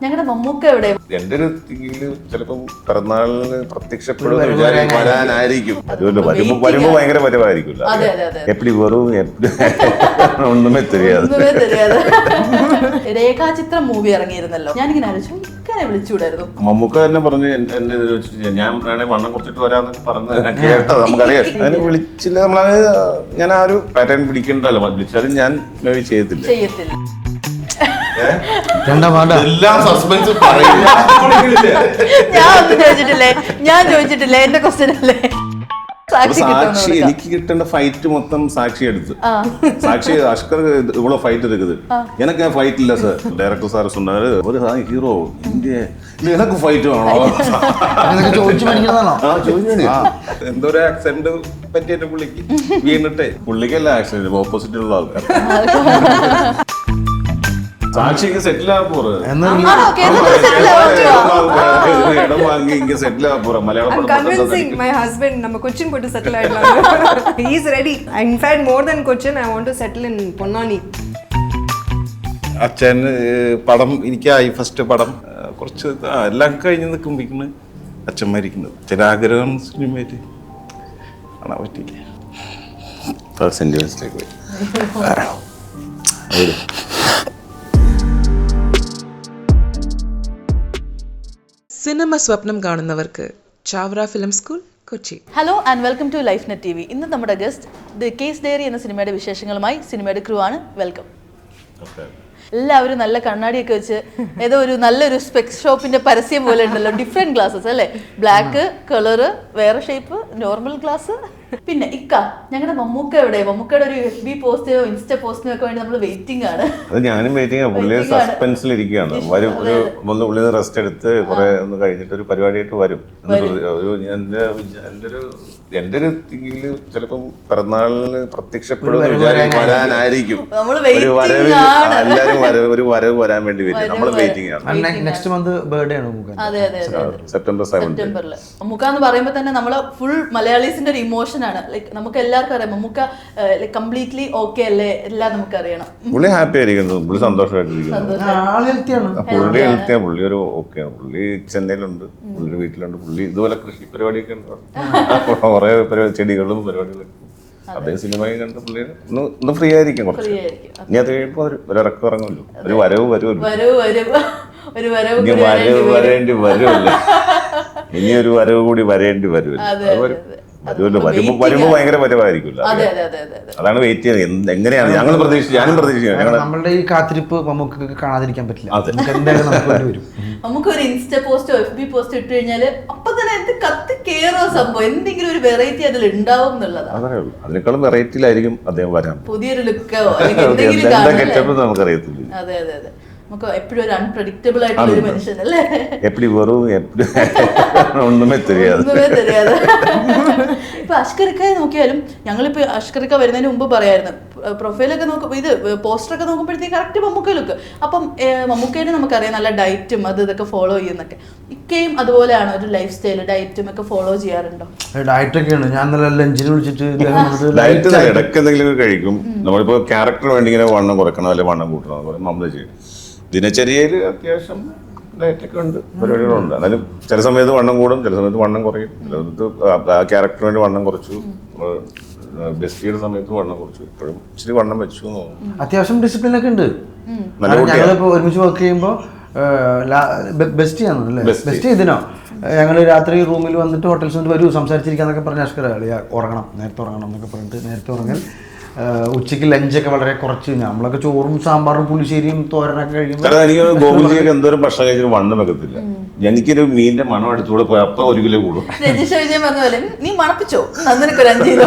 ഞങ്ങളുടെ മമ്മൂക്ക എവിടെ? എന്റെ ഒരു ചിലപ്പം പിറന്നാളിന് പ്രത്യക്ഷപ്പെടുന്ന വരാനായിരിക്കും. അതുകൊണ്ട് വരുമ്പോ ഭയങ്കര പരമായിരിക്കില്ല. എപ്പടി വെറും ഒന്നുമേ தெரியாது. രേഖാചിത്രം മൂവി ഇറങ്ങിയിരുന്നല്ലോ. ഞാനിങ്ങനെ ആലോചിച്ചു ഇങ്ങനെ വിളിച്ചുകൂടായിരുന്നു. മമ്മൂക്ക തന്നെ പറഞ്ഞു എന്നെ ഞാൻ വേണമെങ്കിൽ വണ്ണം കുറച്ചിട്ട് വരാന്നൊക്കെ പറഞ്ഞ് കേട്ടത് നമുക്കറിയാം. അതിന് വിളിച്ചില്ല. നമ്മളത് ഞാൻ ആ ഒരു പാറ്റേൺ പിടിക്കണ്ടല്ലോ. വിളിച്ചാലും ഞാൻ ചെയ്യത്തില്ല. എല്ലാം സസ്പെൻസ് പറയില്ല. ഞാൻ ചോദിച്ചിട്ടില്ലേ എന്റെ ക്വസ്റ്റ്യൻ അല്ലേ? സാക്ഷി എനിക്ക് കിട്ടേണ്ട ഫൈറ്റ് മൊത്തം സാക്ഷി എടുത്ത്. സാക്ഷി അഷ്കർ ഇവളോ ഫൈറ്റ് എടുക്കുന്നത്. എനിക്ക് ഫൈറ്റ് ഇല്ല സാർ. ഡയറക്ടർ സാർ சொன்னாரு ഒരു ഹീറോ എനിക്ക് ഫൈറ്റ് വേണോ എന്തോ ഒരു ആക്സിഡന്റ് പറ്റിയ പുള്ളിക്ക് വീണിട്ടേ. പുള്ളിക്കല്ല ആക്സിഡന്റ്, ഓപ്പോസിറ്റ് ഉള്ള ആൾക്കാർ. സാക്ഷിക്ക് സെറ്റിൽ ആവാൻ പോറ് ഇടം വാങ്ങി ഇങ്ങനെ സെറ്റിൽ ആവാൻ പോറ. മലയാളം കൺവിൻസിങ് മൈ ഹസ്ബൻഡ് നമ്മ കൊച്ചിൻ പോയിട്ട് സെറ്റിൽ ആയിട്ടില്ല. He is ready. In fact more than Cochin I want to settle in Ponnani. അച്ഛൻ പടം എനിക്കായി ഫസ്റ്റ് പടം കുറച്ച് എല്ലാം കഴിഞ്ഞ് നിൽക്കുമ്പോഴേക്കാണ് അച്ഛൻ മരിക്കുന്നത്. ചില ആഗ്രഹം സിനിമയായിട്ട് കാണാൻ പറ്റിയില്ല. സെന്റിമെന്റ്സിലേക്ക് പോയി. സിനിമ സ്വപ്നം കാണുന്നവർക്ക് Chavara film school Kochi. Hello and welcome to Life Net TV. ഇന്ന് നമ്മുടെ ഗസ്റ്റ് ദി കേസ് ഡയറി എന്ന സിനിമയുടെ വിശേഷങ്ങളുമായി സിനിമയുടെ ക്രൂ ആണ്. വെൽക്കം. എല്ലാവരും നല്ല കണ്ണാടിയൊക്കെ വെച്ച് ഏതോ ഒരു നല്ലൊരു സ്പെക്സ് ഷോപ്പിന്റെ പരസ്യം പോലെ ഉണ്ടല്ലോ. ഡിഫറെന്റ് ഗ്ലാസസ് അല്ലേ? ബ്ലാക്ക് കളറ്, വേറെ ഷേപ്പ്, നോർമൽ ഗ്ലാസ്. പിന്നെ ഇക്ക ഞങ്ങളുടെ മമ്മൂക്ക എവിടെ? മമ്മൂക്കയുടെ ഒരു FB പോസ്റ്റിനോ ഇൻസ്റ്റ പോസ്റ്റിനോ ഒക്കെ വേണ്ടി നമ്മൾ വെയിറ്റിംഗ് ആണ്. അത് ഞാനും വെയിറ്റിംഗ് ആണ്. പുള്ളി സസ്പെൻസിൽ ഇരിക്കുകയാണ്. വരും ഒരു പുള്ളി റെസ്റ്റ് എടുത്ത് കുറെ ഒന്ന് കഴിഞ്ഞിട്ട് ഒരു പരിപാടിയായിട്ട് വരും. എന്റെ ഒരു തിങ്കില് ചിലപ്പം പിറന്നാളിന് പ്രത്യക്ഷപ്പെടുന്ന വരാനായിരിക്കും. എല്ലാരും ഒരു വരവ് വരാൻ വേണ്ടി വരും. നമ്മൾ വെയിറ്റിംഗ് ആണ്. നെക്സ്റ്റ് മന്ത് ബർത്ത്ഡേ ആണ് സെപ്റ്റംബർ 7. മമ്മൂക്ക എന്ന് പറയുമ്പോൾ തന്നെ നമ്മള് ഫുൾ മലയാളീസിന്റെ ഒരു ഇമോഷൻ ആണ്. ലൈക്ക് നമുക്ക് എല്ലാവർക്കും അറിയാം മമ്മൂക്ക കംപ്ലീറ്റ്ലി ഓക്കെ അല്ലേ, എല്ലാം നമുക്ക് അറിയണം. പുള്ളി ഹാപ്പി ആയിരിക്കുന്നു, പുള്ളി സന്തോഷമായിട്ടിരിക്കുന്നു. പുള്ളി ഹെൽത്തിയാണ്. പുള്ളി ഒരു ഓക്കെ. പുള്ളി ചെന്നൈയിലുണ്ട്, പുള്ളിയുടെ വീട്ടിലുണ്ട്. പുള്ളി ഇതുപോലെ കൃഷി പരിപാടിയൊക്കെ ഉണ്ട്. കുറെ ചെടികളും പരിപാടികളൊക്കെ. അതേ സിനിമയും കണ്ട് പുള്ളി ഒന്ന് ഫ്രീ ആയിരിക്കും കുറച്ച്. ഇനി അത് കഴിയുമ്പോ ഒരു ഇറക്കം ഇറങ്ങുമല്ലോ. ഒരു വരവ് വരേണ്ടി വരുമല്ലോ. ഇനി ഒരു വരവ് കൂടി വരേണ്ടി വരുമല്ലോ. അതുകൊണ്ട് വരുമ്പോ ഭയങ്കര പരമായിരിക്കില്ല. അതാണ് വെയിറ്റ് ചെയ്യുന്നത്. എങ്ങനെയാണ് ഞാനും പ്രതീക്ഷിക്കുന്നത്. നമ്മളുടെ ഈ കാത്തിരിപ്പ് നമുക്ക് കാണാതിരിക്കാൻ പറ്റില്ല. നമുക്ക് ഒരു ഇൻസ്റ്റ പോസ്റ്റോ FB പോസ്റ്റോ ഇട്ട് കഴിഞ്ഞാല് അപ്പൊ തന്നെ എന്ത് കത്തി കേറോ സംഭവം, എന്തെങ്കിലും ഒരു വെറൈറ്റി അതിൽ ഉണ്ടാവും എന്നുള്ളതാണ്. അതേ ഉള്ളൂ. അതിനേക്കാളും വെറൈറ്റിയിലായിരിക്കും അദ്ദേഹം വരാൻ. പുതിയൊരു ലുക്കോ അല്ലെങ്കിൽ നമുക്കറിയത്തില്ല. അതെ നമുക്ക് എപ്പോഴും ഒരു അൺപ്രഡിക്റ്റബിൾ ആയിട്ടുള്ള ഒരു മനുഷ്യൻ അല്ലേ? എപ്പടി വെറും ഒന്നുമേ தெரியாது. ഇപ്പൊ അഷ്കറിക്ക നോക്കിയാലും ഞങ്ങളിപ്പോ അഷ്കറിക്ക വരുന്നതിന് മുമ്പ് പറയായിരുന്നു പ്രൊഫൈലൊക്കെ നോക്കുമ്പോ ഇത് പോസ്റ്ററൊക്കെ നോക്കുമ്പോഴത്തേക്ക് കറക്റ്റ് മമ്മൂക്ക ലുക്ക്. അപ്പം മമ്മൂക്കേനെ നമുക്കറിയാം നല്ല ഡയറ്റും ഇതൊക്കെ ഫോളോ ചെയ്യുന്നൊക്കെ. ഇക്കയും അതുപോലെയാണോ ഒരു ലൈഫ് സ്റ്റൈൽ ഡയറ്റും ഒക്കെ ഫോളോ ചെയ്യാറുണ്ടോ? ഡയറ്റൊക്കെയാണ്. ഞാൻ ലഞ്ചിന് വിളിച്ചിട്ട് ഡയറ്റ് ഇടയ്ക്ക് എന്തെങ്കിലും കഴിക്കും. നമ്മളിപ്പോ ക്യാരക്ടർ വേണ്ടി ഇങ്ങനെ വണ്ണം കുറക്കണം അല്ലെങ്കിൽ വണ്ണം കൂട്ടണം നമ്മൾ ചെയ്യും. ദിനചര്യയിൽ അത്യാവശ്യം ഡയറ്റൊക്കെ ഉണ്ട്, പരിപാടികളുണ്ട്. എന്നാലും ചില സമയത്ത് വണ്ണം കൂടും, ചില സമയത്ത് വണ്ണം കുറയും. ചിലത് ആ ക്യാരക്ടറിന് വേണ്ടി വണ്ണം കുറച്ചു. ബെസ്റ്റിയുടെ സമയത്ത് വണ്ണം കുറച്ചു. ഇപ്പോഴും ഇച്ചിരി വണ്ണം വെച്ചു എന്ന് തോന്നുന്നു. അത്യാവശ്യം ഡിസിപ്ലിൻ ഒക്കെ ഉണ്ട്. ഞങ്ങളിപ്പോ ഒരുമിച്ച് വർക്ക് ചെയ്യുമ്പോ ബെസ്റ്റിയാണല്ലേ? ബെസ്റ്റ് ഇതിനോ ഞങ്ങൾ രാത്രി റൂമിൽ വന്നിട്ട് ഹോട്ടൽസ് വന്നിട്ട് വരൂ സംസാരിച്ചിരിക്കാന്നൊക്കെ പറഞ്ഞ അഷ്കർ ഉറങ്ങണം, നേരത്തെ ഉറങ്ങണം എന്നൊക്കെ പറഞ്ഞിട്ട് നേരത്തെ ഉറങ്ങൽ. ഉച്ചയ്ക്ക് ലഞ്ചൊക്കെ വളരെ കുറച്ച്. നമ്മളൊക്കെ ചോറും സാമ്പാറും പുളിശ്ശേരിയും തോരനൊക്കെ കഴിക്കുമ്പോൾ എനിക്ക് ഗോകുൽജിയൊക്കെ എന്തോരം ഭക്ഷണം കഴിച്ചിട്ട് വണ്ണം വെക്കത്തില്ല. എനിക്കൊരു മീനിന്റെ മണം അടിച്ചുകൂടെ പോയി അപ്പൊ 1 കിലോ കൂടും. നീ മണപ്പിച്ചോ നിനക്കൊരു 5 കിലോ.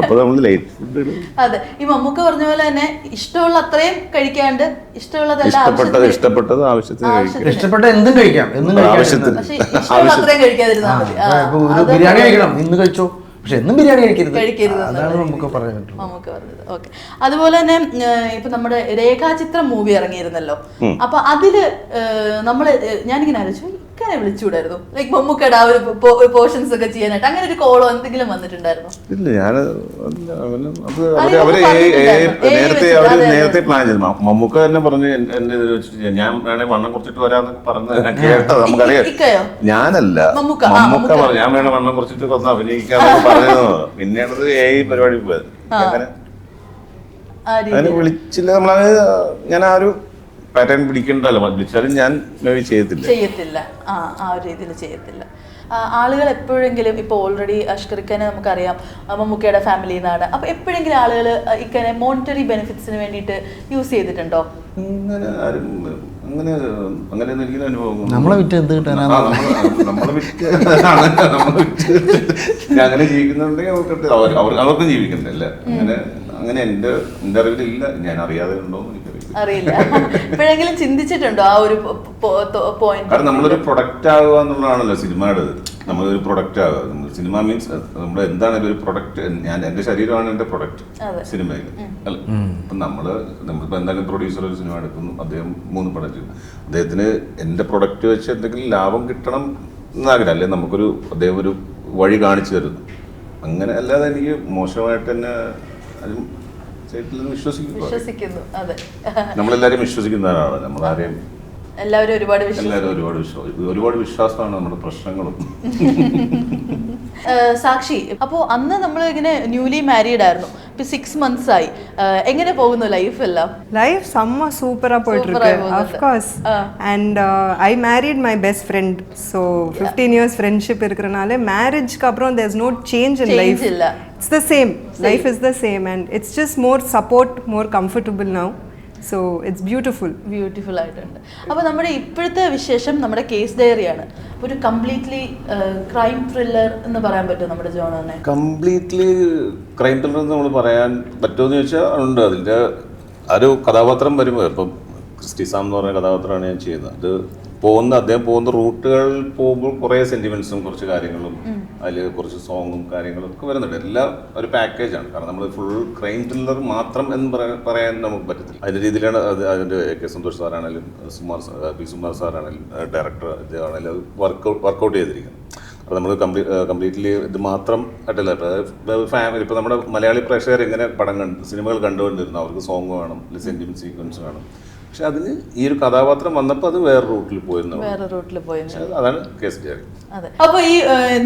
അപ്പൊ നമ്മൾ ലൈറ്റ് ഫുഡ്. അതെ, ഈ മമ്മൂക്ക പറഞ്ഞ പോലെ തന്നെ ഇഷ്ടമുള്ള അത്രയും കഴിക്കാണ്ട് ഇഷ്ടപ്പെട്ടത് ആവശ്യത്തിന് ഇഷ്ടപ്പെട്ട എന്തും കഴിക്കാം, ആവശ്യത്തിന് അത്രയും കഴിക്കാതിരുന്നാൽ മതി. ബിരിയാണി കഴിക്കണം ഇന്ന് കഴിച്ചോ, പക്ഷെ എന്നും ബിരിയാണി കഴിക്കരുത്. അതാണ് നമുക്ക് പറഞ്ഞത്. ഓക്കെ. അതുപോലെ തന്നെ ഇപ്പൊ നമ്മുടെ രേഖാചിത്രം മൂവി ഇറങ്ങിയിരുന്നല്ലോ. അപ്പൊ അതില് നമ്മള് ഞാനിങ്ങനെ ആലോചിച്ചു ഇങ്ങനെ അങ്ങനെ വിളിച്ചുകൂടായിരുന്നു? ലൈക് മമ്മൂക്കയുടെ ആ ഒരു പോർഷൻസ് ഒക്കെ ചെയ്യാനായിട്ട് അങ്ങനെ ഒരു കോളോ എന്തെങ്കിലും വന്നിട്ടുണ്ടായിരുന്നു? ഇല്ല, ഞാൻ നേരത്തെ പ്ലാൻ ചെയ്തു. മമ്മൂക്ക തന്നെ പറഞ്ഞു എന്റെ ഇത് വെച്ചിട്ട് ഞാൻ വേണേ വണ്ണം കുറച്ചിട്ട് വരാന്നൊക്കെ പറഞ്ഞ് കേട്ടത് നമുക്കറിയാം. ഞാനല്ല, മമ്മൂക്ക പറഞ്ഞു ഞാൻ വേണേ വണ്ണം കുറച്ചിട്ട് വന്ന് അഭിനയിക്കാന്നൊക്കെ പറഞ്ഞത്. പിന്നെയാണത് പരിപാടി പോയത്. അങ്ങനെ വിളിച്ചില്ല, നമ്മളത് ഞാൻ ആ ഒരു പാറ്റേൺ പിടിക്കണ്ടല്ലോ. വിളിച്ചാലും ഞാൻ ചെയ്യത്തില്ല. ആ ഒരു രീതിയിൽ ചെയ്യത്തില്ല. ആളുകൾ എപ്പോഴെങ്കിലും ഇപ്പോൾ ഓൾറെഡി അഷ്കറിക്കനെ നമുക്കറിയാം മമ്മൂക്കയുടെ ഫാമിലിയിൽ നിന്നാണ്. അപ്പോൾ എപ്പോഴെങ്കിലും ആളുകൾ ഇക്കനെ മോണിറ്ററി ബെനിഫിറ്റ്സിന് വേണ്ടിയിട്ട് യൂസ് ചെയ്തിട്ടുണ്ടോ? അങ്ങനെ എനിക്ക് അനുഭവം. നമ്മളെ വിറ്റ് എന്ത് കിട്ടാനാ? നമ്മളെ വിറ്റ് അങ്ങനെ ജീവിക്കുന്നുണ്ടെങ്കിൽ അവർക്കും ജീവിക്കുന്നില്ല. അങ്ങനെ എന്റെ അറിവിലില്ല. ഞാൻ അറിയാതെ ഉണ്ടോ അറിയില്ല. എപ്പോഴെങ്കിലും ചിന്തിച്ചിട്ടുണ്ടോ ആ ഒരു പോയിന്റ്? കാരണം നമ്മളൊരു പ്രൊഡക്റ്റ് ആവുക എന്നുള്ളതാണല്ലോ സിനിമയുടെ. നമ്മളൊരു പ്രൊഡക്റ്റ് ആവുക. സിനിമ മീൻസ് നമ്മൾ എന്താണെങ്കിലും ഒരു പ്രൊഡക്റ്റ്. എന്റെ ശരീരമാണ് എന്റെ പ്രൊഡക്റ്റ് സിനിമയിൽ അല്ല. അപ്പൊ നമ്മളിപ്പോ എന്തായാലും പ്രൊഡ്യൂസർ ഒരു സിനിമ എടുക്കുന്നു, അദ്ദേഹം 3 പടം ചെയ്തു. അദ്ദേഹത്തിന് എന്റെ പ്രൊഡക്റ്റ് വെച്ച് എന്തെങ്കിലും ലാഭം കിട്ടണം എന്നാകില്ല. അല്ലെങ്കിൽ നമുക്കൊരു അദ്ദേഹം ഒരു വഴി കാണിച്ചു തരുന്നു. അങ്ങനെ അല്ലാതെ എനിക്ക് മോശമായിട്ട് തന്നെ വിശ്വസിക്കുന്നു. അതെ, നമ്മളെല്ലാരും വിശ്വസിക്കുന്നവരാണ്. നമ്മളാരെയും എല്ലാവരും ഒരുപാട് വിശ്വാസമാണ് നമ്മുടെ പ്രശ്നങ്ങളും. സാക്ഷി, അപ്പോൾ അന്ന് നമ്മൾ ഇങ്ങനെ ന്യൂലി മാരീഡ് ആയിരുന്നു. ഇപ്പൊ 6 months ആയി. എങ്ങനെ പോകുന്നു ലൈഫ് എല്ലാം? ലൈഫ് செம்ம சூப்பரா போயிட்டு இருக்கு. Of course. And I married my best friend. So 15 years friendship இருக்கறனால marriage-க்கு அப்புறம் there's no change in life. It's the same. Life is the same and it's just more support, more comfortable now. So it's beautiful ആയിട്ടുണ്ട്. അപ്പോൾ നമ്മുടെ ഇപ്പോഴത്തെ വിശേഷം നമ്മുടെ case ഡയറിയാണ്. ഒരു completely crime thriller എന്ന് പറയാൻ പറ്റും നമ്മുടെ ജോണറിനെ? കംപ്ലീറ്റ്ലി ക്രൈം ത്രില്ലർ എന്ന് നമ്മൾ പറയാൻ പറ്റുമെന്ന് ചോദിച്ചാൽ ഉണ്ട്. അതിൻ്റെ ആ ഒരു കഥാപാത്രം വരുമ്പോൾ ഇപ്പം ക്രിസ്റ്റി സാം എന്ന് പറഞ്ഞ കഥാപാത്രമാണ് ഞാൻ ചെയ്യുന്നത്. അത് അദ്ദേഹം പോകുന്ന റൂട്ടുകൾ പോകുമ്പോൾ കുറേ സെന്റിമെന്റ്സും കുറച്ച് കാര്യങ്ങളും അതിൽ കുറച്ച് സോങ്ങും കാര്യങ്ങളും ഒക്കെ വരുന്നുണ്ട്. എല്ലാം ഒരു പാക്കേജാണ്. കാരണം നമ്മൾ ഫുൾ ക്രൈം ത്രില്ലർ മാത്രം എന്ന് പറയാൻ നമുക്ക് പറ്റത്തില്ല. അതിൻ്റെ രീതിയിലാണ് അതിൻ്റെ കെ സന്തോഷ് സാറാണെങ്കിലും പി സുമാർ സാറാണെങ്കിലും ഡയറക്ടർ ഇതാണെങ്കിലും അത് വർക്കൗട്ട് ചെയ്തിരിക്കുന്നത്. അപ്പോൾ നമ്മൾ കംപ്ലീറ്റ്ലി ഇത് മാത്രം ആയിട്ടല്ല. ഫാമിലി ഇപ്പോൾ നമ്മുടെ മലയാളി പ്രേക്ഷകർ എങ്ങനെ സിനിമകൾ കണ്ടുകൊണ്ടിരുന്നു, അവർക്ക് സോങ് വേണം, സെന്റിമെന്റ് സീക്വൻസ് വേണം. പക്ഷെ അതിന് ഈ ഒരു കഥാപാത്രം വന്നപ്പോൾ അത് വേറെ റൂട്ടിൽ പോയി. അതാണ് കേസ് ഡയറി. അതെ. അപ്പോൾ ഈ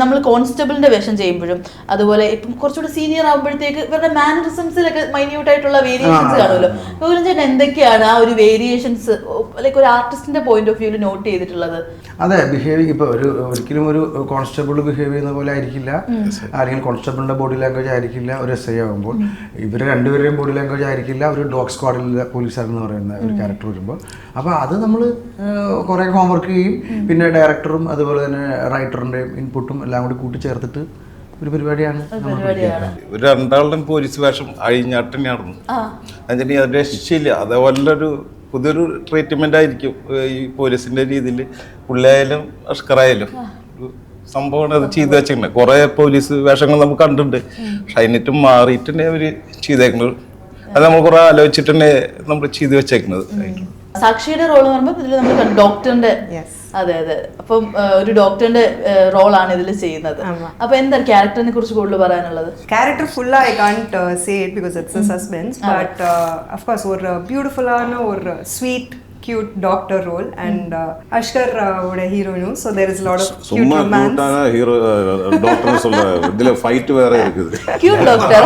നമ്മൾ കോൺസ്റ്റബിളിന്റെ വേഷം ചെയ്യുമ്പോഴും അതുപോലെ ഇപ്പം കുറച്ചുകൂടി സീനിയർ ആകുമ്പോഴത്തേക്ക് ഇവരുടെ മാനറിസംസിലൊക്കെ മൈന്യൂട്ട് ആയിട്ടുള്ള വേരിയേഷൻസ് കാണുമല്ലോ. ഗൗരൻ എന്തൊക്കെയാണ് ആ ഒരു വേരിയേഷൻസ് ലൈക്ക് ഒരു ആർട്ടിസ്റ്റിന്റെ പോയിന്റ് ഓഫ് വ്യൂവിൽ നോട്ട് ചെയ്തിട്ടുള്ളത്? അതെ, ബിഹേവിങ് ഇപ്പോൾ ഒരിക്കലും ഒരു കോൺസ്റ്റബിൾ ബിഹേവ് ചെയ്യുന്ന പോലെ ആയിരിക്കില്ല, അല്ലെങ്കിൽ കോൺസ്റ്റബിളിന്റെ ബോഡി ലാംഗ്വേജ് ആയിരിക്കില്ല ഒരു SI ആകുമ്പോൾ. ഇവർ രണ്ടുപേരുടെയും ബോഡി ലാംഗ്വേജ് ആയിരിക്കില്ല ഒരു ഡോഗ് സ്ക്വാഡിലെ പോലീസുകാരെന്ന് പറയുന്ന ഒരു ക്യാരക്ടർ വരുമ്പോൾ. അപ്പോൾ അത് നമ്മൾ കുറേ ഹോംവർക്ക് ചെയ്യും. പിന്നെ ഡയറക്ടറും അതുപോലെ തന്നെ റൈറ്ററിൻ്റെയും ഇൻപുട്ടും എല്ലാം കൂടി കൂട്ടിച്ചേർത്തിട്ട് ഒരു പരിപാടിയാണ്. ഒരു 2 പോലീസ് വേഷം അഴിഞ്ഞാട്ടന്നെയായിരുന്നു. അതിന് രക്ഷയില്ല. അതേപോലൊരു പുതിയൊരു ട്രീറ്റ്മെന്റ് ആയിരിക്കും ഈ പോലീസിന്റെ രീതിയിൽ. പുള്ളിയായാലും അഷ്കറായാലും സംഭവമാണ് അത് ചെയ്തു വെച്ചേക്കുന്നത്. കുറെ പോലീസ് വേഷങ്ങൾ നമുക്ക് കണ്ടിട്ടുണ്ട്. പക്ഷെ അതിനിട്ട് മാറിയിട്ട് തന്നെ അവര് ചെയ്തേക്കുന്നത്. അത് നമ്മൾ കുറെ ആലോചിച്ചിട്ട് തന്നെ നമ്മൾ ചെയ്തു വെച്ചേക്കുന്നത്. സാക്ഷിയുടെ റോൾ എന്ന് പറയുമ്പോൾ ഇതിൽ നമ്മൾ ഡോക്ടറിന്റെ, അതെ. അപ്പം ഒരു ഡോക്ടറിന്റെ റോളാണ് ഇതിൽ ചെയ്യുന്നത്. അപ്പൊ എന്താണ് ക്യാരക്ടറിനെ കുറിച്ച് കൂടുതൽ പറയാനുള്ളത്? Character full I can't say it because it's a suspense, but of course ஒரு பியூட்டிஃபுல்லான ஒரு sweet cute doctor role and Ashkar oda heroine, so there is a lot of cute romance. Summa hero doctor சொல்ல இதுல fight வேற இருக்குது. Cute doctor.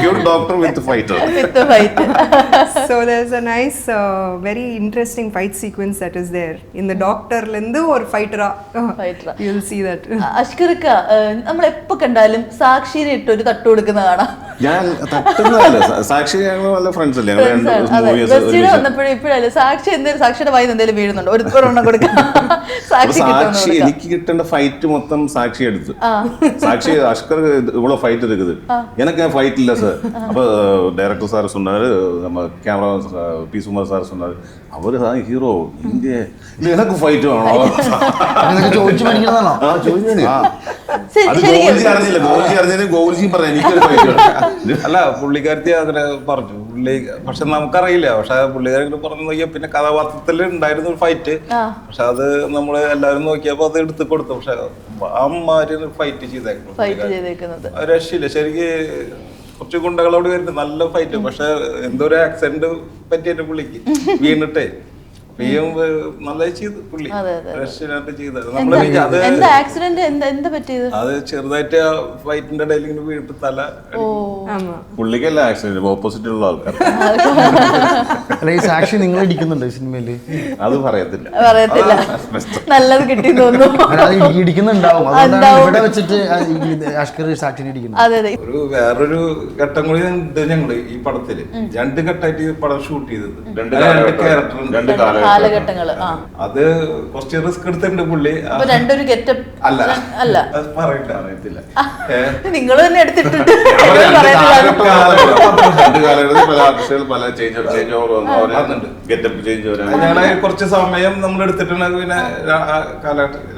Cute doctor with fighter. With the fight. So there's a nice very interesting fight sequence that is there in the doctor lendu or fighter. You'll see that. അഷ്കർക്ക നമ്മൾ എപ്പോൾ കണ്ടാലും സാക്ഷിയെ ഇട്ട് ഒരു തട്ട് കൊടുക്കുന്ന കാണാം. ഞാൻ തട്ടുന്നതല്ല, സാക്ഷി ഞങ്ങൾ നല്ല ഫ്രണ്ട്സ് അല്ലേ. വന്നപ്പോഴും ഇപ്പോഴല്ലേ സാക്ഷി എന്തെങ്കിലും സാക്ഷിയുടെ വായി എന്തെങ്കിലും വീഴുന്നുണ്ടോ? ഒരെണ്ണം കൊടുക്കാം. സാക്ഷി എനിക്ക് കിട്ടേണ്ട ഫൈറ്റ് മൊത്തം സാക്ഷി എടുത്തു. സാക്ഷി അഷ്കർ இவ்வளவு ஃபைட் இருக்குது, எனக்கு ஃபைட் இல்ல சார். அப்ப டைரக்டர் சார் சொன்னாரு, நம்ம கேமரா பி சுமார் சார் சொன்னாரு, அவரு தான் ஹீரோ, இங்க இல்ல எனக்கு ஃபைட் வேணும். അതൊക്കെ ചോദിച്ചു പഠിക്കുന്നതാണോ? ഗോൾജി അറിഞ്ഞില്ല, ഗോൾജി അറിഞ്ഞതിന് ഗോൾജിയും പറഞ്ഞു എനിക്കൊരു ഫൈറ്റ് വേണം. അല്ല പുള്ളിക്കാരത്തി അങ്ങനെ പറഞ്ഞു. പുള്ളി പക്ഷെ നമുക്കറിയില്ല. പക്ഷെ പുള്ളിക്കാരെ പറഞ്ഞു നോക്കിയാൽ പിന്നെ കഥാപാത്രത്തിൽ ഉണ്ടായിരുന്ന ഒരു ഫൈറ്റ്. പക്ഷെ അത് നമ്മള് എല്ലാവരും നോക്കിയപ്പോ അത് എടുത്ത് കൊടുത്തു. പക്ഷെ അമ്മാര് ഫൈറ്റ് ചെയ്തേക്കുന്നത് രക്ഷയില്ല. ശരിക്ക് കുറച്ച് ഗുണ്ടകളോട് വരുന്നത് നല്ല ഫൈറ്റ്. പക്ഷെ എന്തോ ഒരു ആക്സിഡന്റ് പറ്റിയ പുള്ളിക്ക് വീണിട്ടേ നല്ല ചെയ്തു പുള്ളി. രക്ഷയില്ലാണ്ട് ചെയ്തത്. അത് ചെറുതായിട്ട് ഫൈറ്റിന്റെ ഇടയിൽ ഇങ്ങനെ വീണിട്ട് തല. പുള്ളിക്കല്ല ആക്സിഡന്റ്, ഓപ്പോസിറ്റ് ഉള്ള ആൾക്കാർ. അല്ല ഈ സാക്ഷി നിങ്ങൾ ഇടിക്കുന്നുണ്ട് സിനിമയില്? അത് പറയത്തില്ല. നല്ലത് കിട്ടി തോന്നുന്നു. അത് ഇടിക്കുന്നുണ്ടാവും. അതുകൊണ്ടാണ് ഇവിടെ വെച്ചിട്ട് അഷ്കർ സാക്ഷിനെ ഇടിക്കുന്നത്. ഒരു വേറൊരു ഘട്ടം കൂടി ഞങ്ങള് ഈ പടത്തില് 2 ഘട്ടമായിട്ട് ഈ പടം ഷൂട്ട് ചെയ്തത്. 2 ക്യാരക്ടർ കാലഘട്ടങ്ങള്. അത് കുറച്ച് റിസ്ക് എടുത്തിട്ടുണ്ട് പുള്ളി. രണ്ടൊരു ഗെറ്റപ്പ് അല്ല അത് പറയത്തില്ല. നിങ്ങൾ തന്നെ എടുത്തിട്ടുണ്ട്. ഞങ്ങളെ കുറച്ച് സമയം നമ്മൾ എടുത്തിട്ടുണ്ട്. പിന്നെ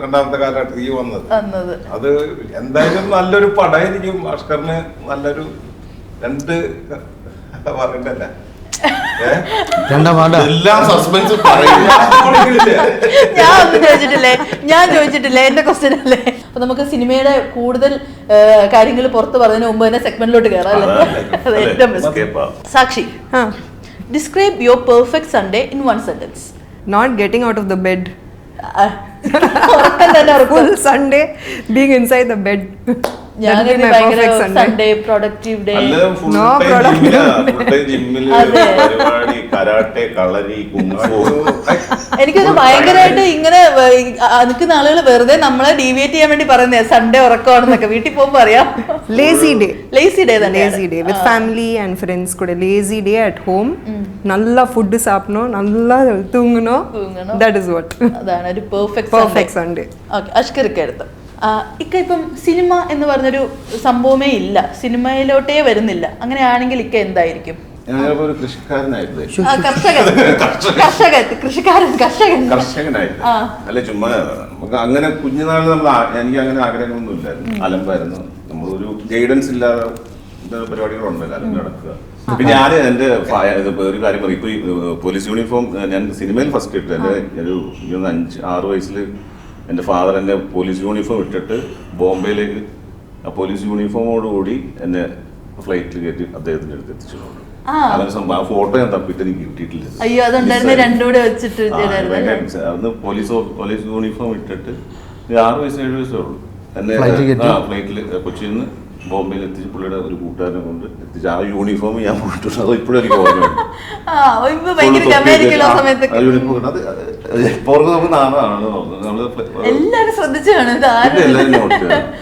രണ്ടാമത്തെ കാലഘട്ടത്തിൽ വന്നത് അത് എന്തായാലും നല്ലൊരു പടമായിരിക്കും. അഷ്കറിന് നല്ലൊരു 2 പറയണ്ടല്ല എല്ലാം സസ്പെൻസ് ഞാൻ ചോദിച്ചിട്ടില്ലേ എന്റെ ക്വസ്റ്റ്യൻ അല്ലേ. അപ്പൊ നമുക്ക് സിനിമയുടെ കൂടുതൽ കാര്യങ്ങൾ പുറത്ത് പറഞ്ഞതിന് മുമ്പ് തന്നെ സെഗ്മെന്റിലോട്ട് കയറാം അല്ലേ. സാക്ഷി, describe your perfect Sunday in 1 sentence. Not getting out of the bed. Full Sunday being inside the bed. Sunday productive day. എനിക്കൊന്ന് ഭയങ്കരമായിട്ട് ഇങ്ങനെ നിൽക്കുന്ന ആളുകൾ വെറുതെ നമ്മളെ ഡീവിയേറ്റ് ചെയ്യാൻ വേണ്ടി പറയുന്നേ സൺഡേ ഉറക്കമാണെന്നൊക്കെ. വീട്ടിൽ പോകുമ്പോ അറിയാം. ലേസി ഡേ തന്നെ. Lazy day with family and friends കൂടെ. Lazy day at home. നല്ല ഫുഡ് സാപ്പിടணும், നല്ല തൂങ്ങണം. That is what. അതാണ് ഒരു പെർഫെക്റ്റ് സൺഡേ. ഓക്കെ, അഷ്കർക്ക് എടുത്തു. ഇപ്പം സിനിമ എന്ന് പറഞ്ഞൊരു സംഭവമേ ഇല്ല, സിനിമയിലോട്ടേ വരുന്നില്ല. അങ്ങനെയാണെങ്കിൽ ഇക്ക എന്തായിരിക്കും? കർഷകനായിരുന്നു. അല്ല ചുമ്മാ നമുക്ക് അങ്ങനെ കുഞ്ഞുനാളിൽ നമ്മൾ എനിക്ക് അങ്ങനെ ആഗ്രഹങ്ങളൊന്നും ഇല്ലായിരുന്നു. അലമ്പായിരുന്നു. നമ്മളൊരു ഗൈഡൻസ് ഇല്ലാതെ പരിപാടികളുണ്ടല്ലോ അലമ്പ് നടക്കുക. പിന്നെ ഞാൻ എന്റെ ഒരു കാര്യം പറയും. ഇപ്പൊ ഈ പോലീസ് യൂണിഫോം ഞാൻ സിനിമയിൽ ഫസ്റ്റ് ഇട്ടു. എന്റെ ഒരു 5-6 വയസ്സിൽ എൻ്റെ ഫാദർ എന്നെ പോലീസ് യൂണിഫോം ഇട്ടിട്ട് ബോംബെയിലേക്ക് ആ പോലീസ് യൂണിഫോമോടുകൂടി എന്നെ ഫ്ലൈറ്റിൽ കയറ്റി അദ്ദേഹത്തിൻ്റെ അടുത്ത് എത്തിച്ചിട്ടുണ്ട്. ആ ഫോട്ടോ ഞാൻ തപ്പിട്ട് എനിക്ക് കിട്ടിയിട്ടില്ല. അന്ന് പോലീസ് യൂണിഫോം ഇട്ടിട്ട് 6 വയസ്സ് 7 വയസ്സേ ഉള്ളൂ. എന്നെ ഫ്ലൈറ്റിൽ കൊച്ചിയിൽ നിന്ന് ബോംബെയിൽ എത്തിച്ച് പുള്ളിയുടെ ഒരു കൂട്ടുകാരനെ കൊണ്ട് എത്തിച്ച് ആ യൂണിഫോം ഞാൻ പോയിട്ടുണ്ട്. അത് ഇപ്പോഴും എനിക്ക് ഓർമ്മയുണ്ട്. എല്ലാരും ശ്രദ്ധിച്ചു കാണും.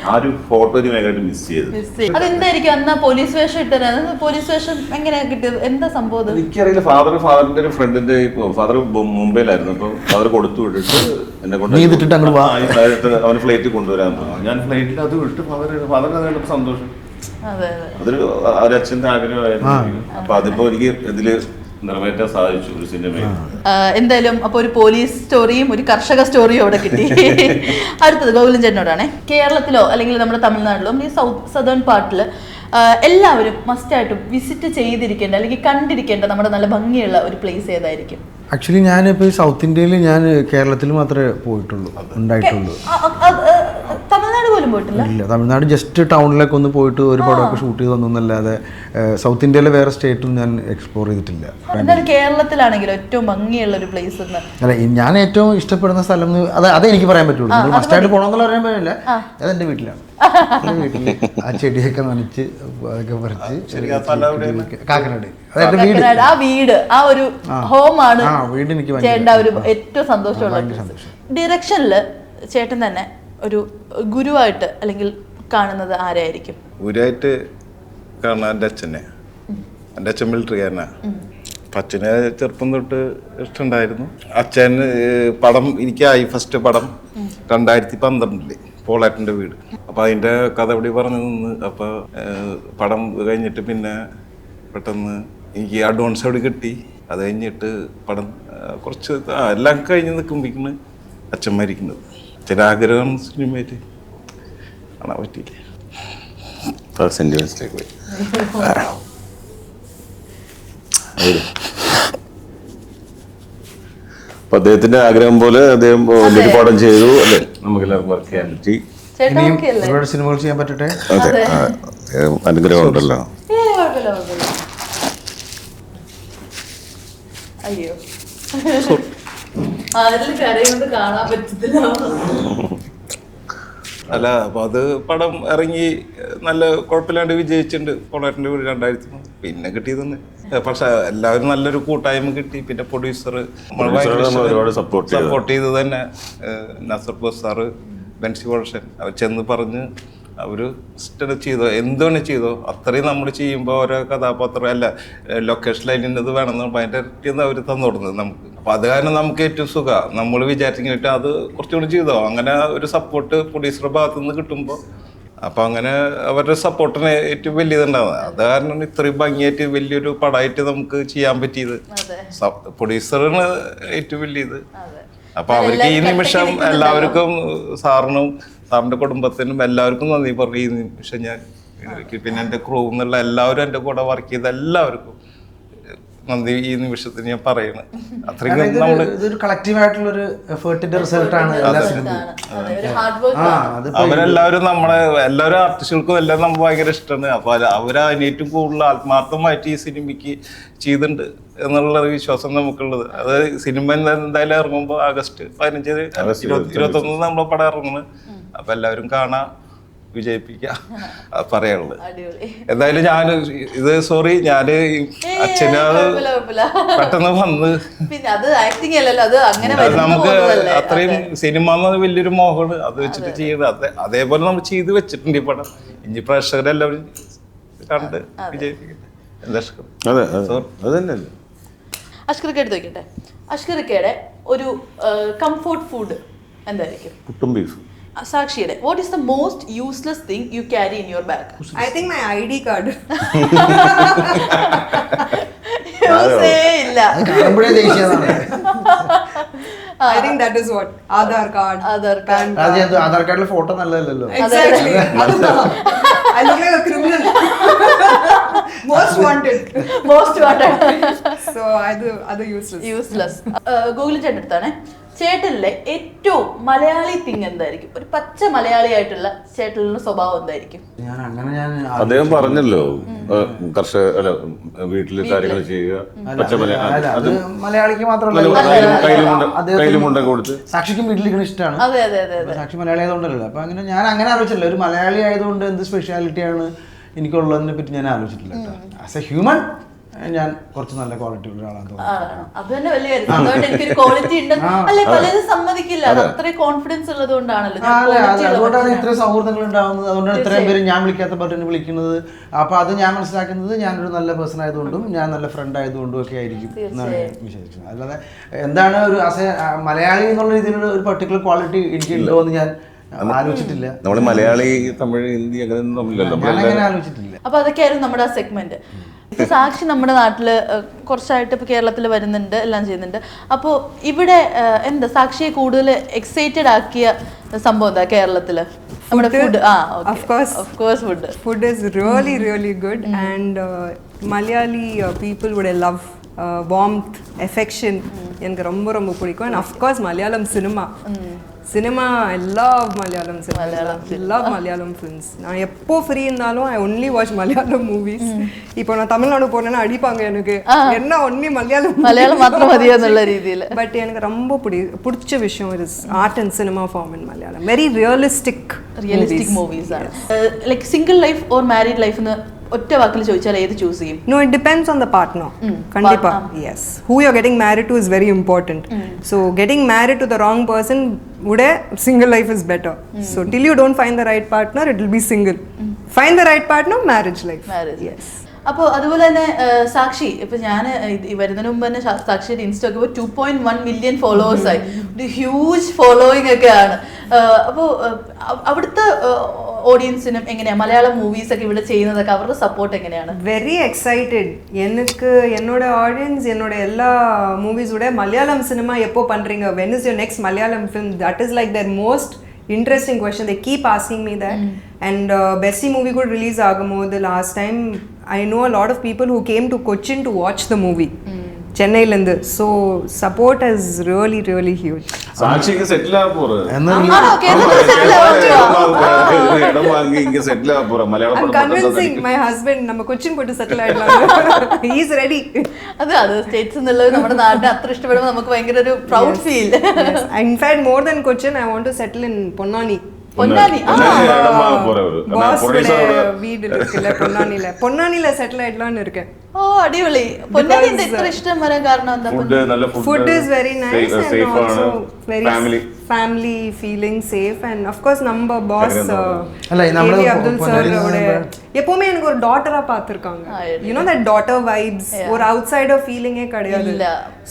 ആ ഒരു ഫോട്ടോ ഭയങ്കരമായിട്ട് മിസ് ചെയ്തു. അതെന്തായിരിക്കും അന്ന് പോലീസ് വേഷം ഇട്ടത്? പോലീസ് വേഷം എങ്ങനെയാ കിട്ടിയത്? എന്താ സംഭവം? എനിക്കറിയില്ല. ഫാദറിന്റെ ഒരു ഫ്രണ്ടിന്റെ ഫാദർ മുംബൈയിലായിരുന്നു. അപ്പൊ ഫാദർ കൊടുത്തു വിട്ടിട്ട് എന്നെ കൊണ്ട് അവന് ഫ്ലൈറ്റിൽ കൊണ്ടുവരാൻ പറഞ്ഞു. ഞാൻ ഫ്ലൈറ്റിൽ അത് വിട്ട് ഫാദറിന് സന്തോഷം. അതൊരു അച്ഛന്റെ ആഗ്രഹമായിരുന്നു. അപ്പൊ അതിപ്പോ എനിക്ക് ഇതില് നിറവേറ്റാൻ സാധിച്ചു ഒരു സിനിമയിൽ. എന്തായാലും അപ്പൊ ഒരു പോലീസ് സ്റ്റോറിയും ഒരു കർഷക സ്റ്റോറിയും അവിടെ കിട്ടി. അടുത്തത് ഗൗലൻ ചേട്ടനോടാണ്. കേരളത്തിലോ അല്ലെങ്കിൽ നമ്മുടെ തമിഴ്നാട്ടിലോ ഈ സദേൺ പാർട്ടില് എല്ലാവരും മസ്റ്റായിട്ടും വിസിറ്റ് ചെയ്തിരിക്കേണ്ട അല്ലെങ്കിൽ കണ്ടിരിക്കേണ്ട നമ്മുടെ നല്ല ഭംഗിയുള്ള ഒരു പ്ലേസ് ഏതായിരിക്കും? ആക്ച്വലി ഞാനിപ്പോൾ സൗത്ത് ഇന്ത്യയിൽ ഞാൻ കേരളത്തിൽ മാത്രമേ പോയിട്ടുള്ളൂ, ഉണ്ടായിട്ടുള്ളൂ. തമിഴ്നാട് പോലും പോയിട്ടില്ല? ഇല്ല, തമിഴ്നാട് ജസ്റ്റ് ടൗണിലൊക്കെ ഒന്ന് പോയിട്ട് ഒരു പടമൊക്കെ ഷൂട്ട് ചെയ്ത് വന്നല്ലാതെ സൗത്ത് ഇന്ത്യയിലെ വേറെ സ്റ്റേറ്റും ഞാൻ എക്സ്പ്ലോർ ചെയ്തിട്ടില്ല. കേരളത്തിലാണെങ്കിലും ഏറ്റവും ഭംഗിയുള്ള ഒരു പ്ലേസ് അല്ല, ഞാൻ ഏറ്റവും ഇഷ്ടപ്പെടുന്ന സ്ഥലം അത് എനിക്ക് പറയാൻ പറ്റുള്ളൂ. മസ്റ്റായിട്ട് പോകണമെന്നുള്ള പറയാൻ പറ്റില്ല. അത് എൻ്റെ വീട്ടിലാണ്. വീട്ടിൽ ആ ചെടിയൊക്കെ നനച്ച് അതൊക്കെ പറിച്ച് കാക്കനാട് ആ വീട് ആ ഒരു ഹോമാണ് വീട് എനിക്ക് ഏറ്റവും സന്തോഷമുള്ള. ഡിറക്ഷനില് ചേട്ടൻ തന്നെ ഒരു ഗുരുവായിട്ട് അല്ലെങ്കിൽ കാണുന്നത് ആരായിരിക്കും? ഗുരുവായിട്ട് കാണാൻ എൻ്റെ അച്ഛനെ. എൻ്റെ അച്ഛൻ മിലിറ്ററിക്കാരനാ. അച്ഛനെ ചെറുപ്പം തൊട്ട് ഇഷ്ടമുണ്ടായിരുന്നു. അച്ഛന് പടം എനിക്കായി ഫസ്റ്റ് പടം 2012 പോളാറ്റിൻ്റെ വീട്. അപ്പം അതിൻ്റെ കഥ ഇവിടെ പറഞ്ഞു നിന്ന്. അപ്പോൾ പടം കഴിഞ്ഞിട്ട് പിന്നെ പെട്ടെന്ന് എനിക്ക് അഡ്വാൻസ് അവിടെ കിട്ടി. അത് കഴിഞ്ഞിട്ട് പടം കുറച്ച് എല്ലാം കഴിഞ്ഞ് നിൽക്കുമ്പോഴേക്കാണ് അച്ഛൻ മരിക്കുന്നത്. ചില ആഗ്രഹം സിനിമയായിട്ട് കാണാൻ പറ്റിയില്ല. അപ്പൊ അദ്ദേഹത്തിന്റെ ആഗ്രഹം പോലെ അദ്ദേഹം വലിയൊരു പടം ചെയ്തു അല്ലെ, നമുക്ക് എല്ലാവർക്കും വർക്ക് ചെയ്യാൻ പറ്റി. ചേട്ടാ ഇനിയും ഓക്കെ അല്ലേ? ഒരുപാട് സിനിമകൾ ചെയ്യാൻ പറ്റട്ടെ. അതെ, അനുഗ്രഹം ഉണ്ടല്ലോ. കുഴപ്പമില്ല. അയ്യോ, അതിൽ കരയുന്നത് കാണാൻ പറ്റത്തില്ല. അല്ല, അപ്പൊ അത് പടം ഇറങ്ങി നല്ല കുഴപ്പമില്ലാണ്ട് വിജയിച്ചിട്ടുണ്ട്. പൊളേട്ടൻ്റെ വീട് 2003 പിന്നെ കിട്ടിയതെന്ന്. പക്ഷെ എല്ലാവരും നല്ലൊരു കൂട്ടായ്മ കിട്ടി. പിന്നെ പ്രൊഡ്യൂസർ ഒരുപാട് സപ്പോർട്ട് ചെയ്ത് തന്നെ നസർ ബോസ് സാറ്, ബെൻസി വോൾഷൻ അവർ ചെന്ന് പറഞ്ഞ് അവർ ചെയ്തോ, എന്താണ് ചെയ്തോ അത്രയും നമ്മൾ ചെയ്യുമ്പോൾ ഓരോ കഥാപാത്രം അല്ല ലൊക്കേഷനിൽ ഇന്നത് വേണമെന്ന് അതിൻ്റെ ഇരട്ടിയെന്ന് അവർ തന്നു കൊടുക്കുന്നത് നമുക്ക്. അപ്പം അത് കാരണം നമുക്ക് ഏറ്റവും സുഖം. നമ്മൾ വിചാരിച്ചിട്ട് അത് കുറച്ചുകൂടി ചെയ്തോ, അങ്ങനെ ഒരു സപ്പോർട്ട് പ്രൊഡ്യൂസറുടെ ഭാഗത്തു നിന്ന് കിട്ടുമ്പോൾ അപ്പം അങ്ങനെ അവരുടെ സപ്പോർട്ടിന് ഏറ്റവും വലിയതുണ്ടാവുന്നത്. അത് കാരണം ഇത്രയും ഭംഗിയായിട്ട് വലിയൊരു പടമായിട്ട് നമുക്ക് ചെയ്യാൻ പറ്റിയത്. പ്രൊഡ്യൂസറിന് ഏറ്റവും വലിയത്. അപ്പൊ അവർക്ക് ഈ നിമിഷം എല്ലാവർക്കും സാറിന്റെ കുടുംബത്തിനും എല്ലാവർക്കും നന്ദി പറഞ്ഞു. ഈ നിമിഷം ഞാൻ പിന്നെ എൻ്റെ ക്രൂ എന്നുള്ള എല്ലാവരും എൻ്റെ കൂടെ വർക്ക് ചെയ്ത എല്ലാവർക്കും നന്ദി ഈ നിമിഷത്തിന് ഞാൻ പറയണം. അത്രയും നമ്മള് ഇതൊരു കളക്റ്റീവ് ആയിട്ടുള്ള ഒരു എഫേർട്ടിന്റെ റിസൾട്ടാണ് എല്ലാ സിനിമയും. അവരെല്ലാവരും എല്ലാവരും ആർട്ടിസ്റ്റുകൾക്കും എല്ലാം നമുക്ക് ഭയങ്കര ഇഷ്ടമാണ്. അപ്പൊ അവരതിനേറ്റവും കൂടുതൽ ആത്മാർത്ഥമായിട്ട് ഈ സിനിമയ്ക്ക് ചെയ്തിട്ടുണ്ട് എന്നുള്ള വിശ്വാസം നമുക്കുള്ളത്. അത് സിനിമ എന്തായാലും ഇറങ്ങുമ്പോൾ ആഗസ്റ്റ് 15, 21 നമ്മളെ പടം ഇറങ്ങുന്നത്. അപ്പൊ എല്ലാവരും കാണാം, വിജയിപ്പിക്കാം പറയാനുള്ളത്. എന്തായാലും ഞാൻ ഞാന് അച്ഛനത് പെട്ടെന്ന് വന്ന് നമുക്ക് അത്രയും സിനിമ എന്നത് വലിയൊരു മോഹമാണ്. അത് വെച്ചിട്ട് ചെയ്യുന്നത് അതേപോലെ നമ്മൾ ചെയ്ത് വെച്ചിട്ടുണ്ട് ഈ പടം. ഇനി പ്രേക്ഷകരെല്ലാവരും കണ്ട് വിജയിപ്പിക്കട്ടെ. അഷ്കറിക്ക എടുത്ത് വെക്കട്ടെ. അഷ്കറിക്കയുടെ ഒരു കംഫോർട്ട് ഫുഡ് എന്തായിരിക്കും? പുട്ടും beef. സാക്ഷിയുടെ what is the most useless thing you carry in your bag? I think my ID card. ഇല്ല. കാണുമ്പോഴേ ദേഷ്യമാണ്. I think that is what Aadhaar card. Aadhaar കാർഡിലെ photo നല്ലതല്ലല്ലോ. Exactly. I look like a criminal. Most wanted. So അത് useless. Google ചേട്ടൻ അടുത്താണ്. ചേട്ടനിലെ ഏറ്റവും Malayali thing എന്തായിരിക്കും? ഒരു പച്ച മലയാളിയായിട്ടുള്ള ചേട്ടനിലെ സ്വഭാവം എന്തായിരിക്കും? അദ്ദേഹം പറഞ്ഞല്ലോ, കർഷക വീട്ടില് കാര്യങ്ങൾ ചെയ്യുക, മലയാളിക്ക് മാത്രമല്ല കയ്യിലുമുണ്ടൊക്കെ കൊടുത്ത്. സാക്ഷിക്കും വീട്ടിലിരിക്കണ ഇഷ്ടമാണ്. സാക്ഷി മലയാളി ആയതുകൊണ്ടല്ലോ. അപ്പൊ ഞാൻ അങ്ങനെ ആലോചിച്ചില്ല. ഒരു മലയാളി ആയതുകൊണ്ട് എന്ത് സ്പെഷ്യാലിറ്റിയാണ് എനിക്കുള്ളതിനെ പറ്റി ഞാൻ ആലോചിച്ചിട്ടില്ല. ആസ് എ ഹ്യൂമൻ ഞാൻ കുറച്ച് നല്ല ക്വാളിറ്റി ഉള്ള ആളാണ് തോന്നുന്നത്. അത് തന്നെ വലിയ എനിക്കൊരു ക്വാളിറ്റി ഉണ്ട് അല്ലെ, പലരും സമ്മതിക്കില്ല. അത് അത്രയും കോൺഫിഡൻസ് ഉള്ളത് കൊണ്ടാണല്ലോ, അതുകൊണ്ടാണ് ഇത്രയും സൗഹൃദങ്ങൾ ഉണ്ടാവുന്നത്. അതുകൊണ്ടാണ് ഇത്രയും പേര് ഞാൻ വിളിക്കാത്ത പലരും വിളിക്കുന്നത്. അപ്പൊ അത് ഞാൻ മനസ്സിലാക്കുന്നത് ഞാനൊരു നല്ല പേഴ്സൺ ആയതുകൊണ്ടും ഞാൻ നല്ല ഫ്രണ്ട് ആയതുകൊണ്ടും ഒക്കെ ആയിരിക്കും എന്നാണ് ഞാൻ വിശ്വസിക്കുന്നത്. അല്ലാതെ എന്താണ് ഒരു മലയാളി എന്നുള്ള രീതിയിലുള്ള ഒരു പർട്ടിക്കുലർ ക്വാളിറ്റി എനിക്ക് ഉണ്ടോ എന്ന് ഞാൻ ആലോചിച്ചിട്ടില്ല. നമ്മള് മലയാളി, തമിഴ്, ഹിന്ദി അങ്ങനെ ആലോചിച്ചിട്ടില്ല. അപ്പൊ അതൊക്കെയായിരുന്നു നമ്മുടെ ആ സെഗ്മെന്റ്. ഇപ്പൊ സാക്ഷി നമ്മുടെ നാട്ടില് കുറച്ചായിട്ട് ഇപ്പൊ കേരളത്തിൽ വരുന്നുണ്ട്, എല്ലാം ചെയ്യുന്നുണ്ട്. അപ്പോൾ ഇവിടെ എന്താ സാക്ഷിയെ കൂടുതൽ എക്സൈറ്റഡ് ആക്കിയ സംഭവം എന്താ കേരളത്തില്? നമ്മുടെ food. Food is really really good and Malayali people would love warmth, affection. எனக்கு ரொம்ப ரொம்ப பிடிக்கும். And of course Malayalam cinema. I love Malayalam cinema. I love Malayalam films. நான் எப்போ ஃப்ரீ இருந்தாலும் I only watch Malayalam movies. இப்போ நான் தமிழ்நாடு போனேன்னா அடிப்பாங்க எனக்கு, என்ன ஒன்லி மலையாளம் മാത്രം മതിയെന്നുള്ള രീതിയിൽ. பட் எனக்கு ரொம்ப பிடிச்ச விஷயம் is art and cinema form in Malayalam. Very realistic movies ആണ്. Like single life or married life എന്ന് ഒറ്റ വാക്കിൽ ചോദിച്ചാൽ ഏത് ചൂസ് ചെയ്യും? No, it depends on the partner. Kandipa. Yes. Who you're getting married to is very important. So getting married to the wrong person single life is better. So till you don't find the right partner, it will be single. Find the right partner, marriage life. Yes. അപ്പോൾ അതുപോലെ തന്നെ സാക്ഷി, ഇപ്പൊ ഞാൻ വരുന്നതിന് മുമ്പ് തന്നെ സാക്ഷിയുടെ insta ഒക്കെ 2.1 മില്യൺ ഫോളോവേഴ്സ് ആയി. ഒരു ഹ്യൂജ് ഫോളോയിങ് ഒക്കെയാണ്. അപ്പോൾ അവിടുത്തെ ഓഡിയൻസിനും എങ്ങനെയാണ് മലയാളം മൂവീസ് ഒക്കെ ഇവിടെ ചെയ്യുന്നതൊക്കെ അവരുടെ സപ്പോർട്ട് എങ്ങനെയാണ്? Very excited. എനിക്ക് എന്നോட ഓഡിയൻസ് എന്നോட എല്ലാ മൂവീസോட മലയാളം സിനിമ எப்போ பண்றீங்க, when is your next Malayalam film, that is like their most interesting question. They keep asking me that. And Bessie movie could release agamode last time I know a lot of people who came to Cochin to watch the movie. ചെന്നൈയിലെന്ത് so support is really really huge. സാക്ഷിക്ക് settle ആകാൻ പോறது എന്നാൽ ഇടം വാങ്ങി ഇങ്ങനെ സെറ്റിൽ ആകാൻ പോற Malayalam I'm convincing my husband நம்ம കൊച്ചിൻ പോയിട്ട് സെറ്റിൽ ആയിട്ടാണ്. He is ready. അത് സ്റ്റേറ്റ്സ് എന്നുള്ളത് നമ്മുടെ നാടിനെ അത്ര ഇഷ്ടപ്പെടുമ്പോൾ നമുക്ക് ഭയങ്കര ഒരു proud feel. In fact, more than Cochin, I want to settle in Ponnani. Ponnani ഇടം വാങ്ങാൻ പോறവര് Boss വീട് இருக்குல்ல പൊന്നാനിയിல പൊന്നാനിയിல സെറ്റിൽ ആയിട്ടാണ് இருக்கேன். ഓ അടിപൊളി. പൊന്നാനി എന്താ ഇത്ര ഇഷ്ടം വരാൻ കാരണം എന്താ? ഫുഡ് നല്ല Food is very nice and safe ആണ്, also very family family feeling safe and of course நம்ம boss അല്ല, നമ്മള് അബ്ദുൽ സാറോടെ எப்பவுமே எனக்கு ஒரு டாட்டரா பார்த்திருக்காங்க. You know that daughter vibes, ஒரு outsider feeling கிடையாது.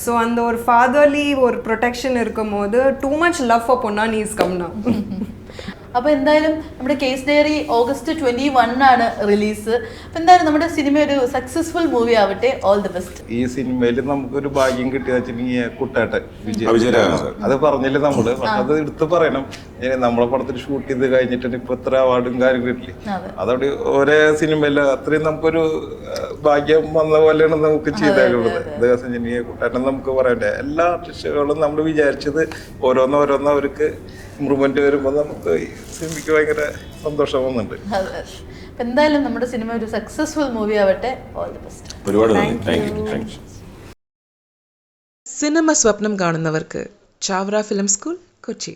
So அந்த ஒரு fatherly ஒரு protection இருக்கும்போது too much love for Ponnani is come now. അപ്പോൾ എന്തായാലും നമ്മുടെ കേസ് ഡയറി August 21 ആണ് റിലീസ്. അപ്പോൾ എന്തായാലും നമ്മുടെ സിനിമ ഒരു സക്സസ്ഫുൾ മൂവി ആവട്ടെ. All the best. ഈ സിനിമയിൽ നമുക്കൊരു ഭാഗ്യം കിട്ടിയെന്ന് വെച്ചിട്ടുണ്ടെങ്കിൽ കുട്ടേട്ടൻ വിജയരാഘവൻ സാർ. അത് പറഞ്ഞില്ലേ നമ്മള്, അത് എടുത്ത് പറയണം. നമ്മളെ പടത്തിൽ ഷൂട്ട് ചെയ്ത് കഴിഞ്ഞിട്ട് ഇപ്പൊ ഇത്ര അവാർഡും കാര്യം കിട്ടില്ലേ, അതവിടെ ഓരോ സിനിമയില് അത്രയും നമുക്കൊരു ഭാഗ്യം വന്ന പോലെയാണ് നമുക്ക് ചെയ്തേക്കുന്നത്. ദിവസം കുട്ടേട്ടൻ നമുക്ക് പറയണ്ടേ, എല്ലാ ആർട്ടിസ്റ്റുകളും നമ്മൾ വിചാരിച്ചത് ഓരോന്നോരോന്ന് അവർക്ക് ഇമ്പ്രൂവ്മെന്റ് വരുമ്പോൾ നമുക്ക് സിനിമയ്ക്ക് ഭയങ്കര സന്തോഷം വന്നിട്ടുണ്ട്. എന്തായാലും നമ്മുടെ സിനിമ ഒരു സക്സസ്ഫുൾ മൂവി ആവട്ടെ. All the best. ഒരുപാട് നന്ദി. Thank you. സിനിമ സ്വപ്നം കാണുന്നവർക്ക് ചാവറ ഫിലിം സ്കൂൾ, കൊച്ചി.